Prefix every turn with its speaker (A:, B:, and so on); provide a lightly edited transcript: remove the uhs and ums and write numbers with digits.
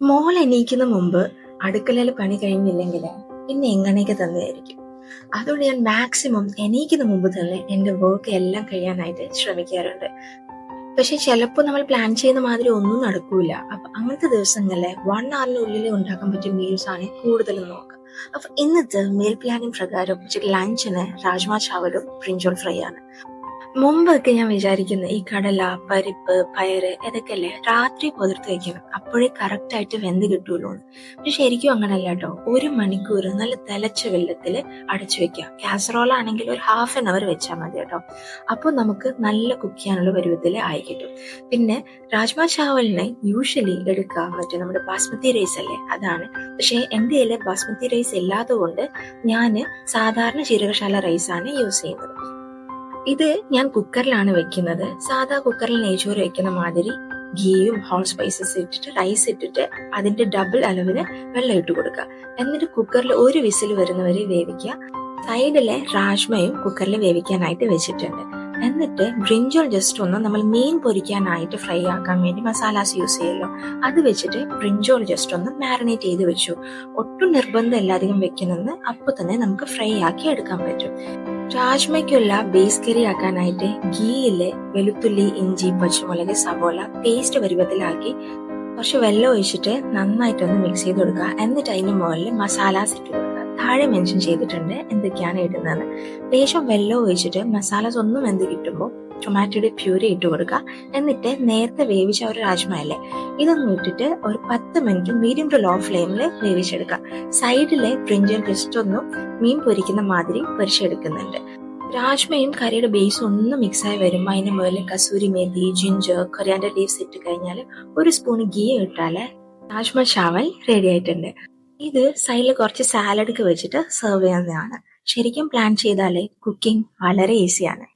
A: മോൾ എണീക്കുന്ന മുമ്പ് അടുക്കളയിൽ പണി കഴിഞ്ഞില്ലെങ്കിൽ പിന്നെ എങ്ങനെയൊക്കെ തന്നെയായിരിക്കും. അതുകൊണ്ട് ഞാൻ മാക്സിമം എണീക്കുന്ന മുമ്പ് തന്നെ എന്റെ വർക്ക് എല്ലാം കഴിയാനായിട്ട് ശ്രമിക്കാറുണ്ട്. പക്ഷെ ചിലപ്പോൾ നമ്മൾ പ്ലാൻ ചെയ്യുന്ന മാതിരി ഒന്നും നടക്കൂല. അപ്പൊ അങ്ങനത്തെ ദിവസങ്ങളിലെ 1 hour ഉണ്ടാക്കാൻ പറ്റിയ മീൽസ് ആണ് കൂടുതലും നോക്കുക. അപ്പൊ ഇന്നത്തെ മീൽ പ്ലാനിങ് പ്രകാരം ലഞ്ചിന് രാജ്മ ചാവലും ബ്രിഞ്ചോൾ ഫ്രൈ ആണ്. മുമ്പൊക്കെ ഞാൻ വിചാരിക്കുന്നത് ഈ കടല, പരിപ്പ്, പയറ് ഇതൊക്കെയല്ലേ രാത്രി പുതിർത്ത് വെക്കണം, അപ്പോഴേ കറക്റ്റ് ആയിട്ട് വെന്ത് കിട്ടുള്ളൂ. പക്ഷെ ശരിക്കും അങ്ങനല്ല കേട്ടോ. 1 മണിക്കൂർ നല്ല തിളച്ച വെള്ളത്തിൽ അടച്ചു വെക്കാം. കാസറോൾ ആണെങ്കിൽ ഒരു ½ hour വെച്ചാൽ മതി കേട്ടോ. അപ്പോൾ നമുക്ക് നല്ല കുക്ക് ചെയ്യാനുള്ള പരുവത്തിൽ ആയി കിട്ടും. പിന്നെ രാജ്മ ചാവലിനെ യൂഷ്വലി എടുക്കുക മറ്റേ നമ്മുടെ ബാസ്മതി റൈസ് അല്ലേ, അതാണ്. പക്ഷെ എൻ്റെ കയ്യിൽ ബാസ്മതി റൈസ് ഇല്ലാത്തത് കൊണ്ട് ഞാൻ സാധാരണ ജീരകശാല റൈസാണ് യൂസ് ചെയ്യുന്നത്. ഇത് ഞാൻ കുക്കറിലാണ് വെക്കുന്നത്. സാധാ കുക്കറിൽ നെയ്ച്ചോറ് വെക്കുന്ന മാതിരി ഗീയും ഹോൾ സ്പൈസസ് ഇട്ടിട്ട് റൈസ് ഇട്ടിട്ട് അതിന്റെ ഡബിൾ അളവിന് വെള്ളം ഇട്ട് കൊടുക്കുക. എന്നിട്ട് കുക്കറിൽ ഒരു വിസിൽ വരുന്നവരെ വേവിക്കുക. സൈഡിലെ രാജ്മയും കുക്കറിൽ വേവിക്കാനായിട്ട് വെച്ചിട്ടുണ്ട്. എന്നിട്ട് ബ്രിഞ്ചോൾ ജസ്റ്റ് ഒന്ന് നമ്മൾ മീൻ പൊരിക്കാനായിട്ട് ഫ്രൈ ആക്കാൻ വേണ്ടി മസാലാസ് യൂസ് ചെയ്യുമല്ലോ, അത് വെച്ചിട്ട് ബ്രിഞ്ചോൾ ജസ്റ്റ് ഒന്ന് മാരിനേറ്റ് ചെയ്ത് വെച്ചു. ഒട്ടും നിർബന്ധം എല്ലാധികം വെക്കണമെന്ന്, അപ്പോൾ തന്നെ നമുക്ക് ഫ്രൈ ആക്കി എടുക്കാൻ പറ്റും. രാജ്മയ്ക്കുള്ള ബേസ് കറി ആക്കാനായിട്ട് ഗീയില് വെളുത്തുള്ളി, ഇഞ്ചി, പച്ചമുളക്, സവോള പേസ്റ്റ് പരുവത്തിലാക്കി കുറച്ച് വെള്ളം ഒഴിച്ചിട്ട് നന്നായിട്ടൊന്ന് മിക്സ് ചെയ്ത് കൊടുക്കുക. എന്നിട്ട് അതിന് മുകളിൽ മസാലാസ് ഇട്ട് കൊടുക്കുക. താഴെ മെൻഷൻ ചെയ്തിട്ടുണ്ട് എന്തൊക്കെയാണ് ഇടുന്നത്. ലേശം വെള്ളം ഒഴിച്ചിട്ട് മസാലാസ് ഒന്നും വെന്ത് കിട്ടുമ്പോൾ ടൊമാറ്റോയുടെ പ്യൂരി ഇട്ട് കൊടുക്കുക. എന്നിട്ട് നേരത്തെ വേവിച്ച ഒരു രാജ്മ അല്ലേ, ഇതൊന്നും ഇട്ടിട്ട് ഒരു 10 മിനിറ്റ് മീഡിയം ടു ലോ ഫ്ലെയിമിൽ വേവിച്ചെടുക്കുക. സൈഡിലെ ബ്രിഞ്ചൽ ജസ്റ്റ് ഒന്നും മീൻ പൊരിക്കുന്ന മാതിരി പൊരിച്ചെടുക്കുന്നുണ്ട്. രാജ്മയും കറിയുടെ ബേസും ഒന്ന് മിക്സായി വരുമ്പോൾ അതിന് മുകളിൽ kasuri methi, ginger, coriander leaves ഇട്ട് കഴിഞ്ഞാൽ ഒരു സ്പൂൺ ഗീ ഇട്ടാല് രാജ്മ ചാവൽ റെഡി ആയിട്ടുണ്ട്. ഇത് സൈഡിൽ കുറച്ച് സാലഡ് ഒക്കെ വെച്ചിട്ട് സെർവ് ചെയ്യുന്നതാണ്. ശരിക്കും പ്ലാൻ ചെയ്താലേ കുക്കിംഗ് വളരെ ഈസിയാണ്.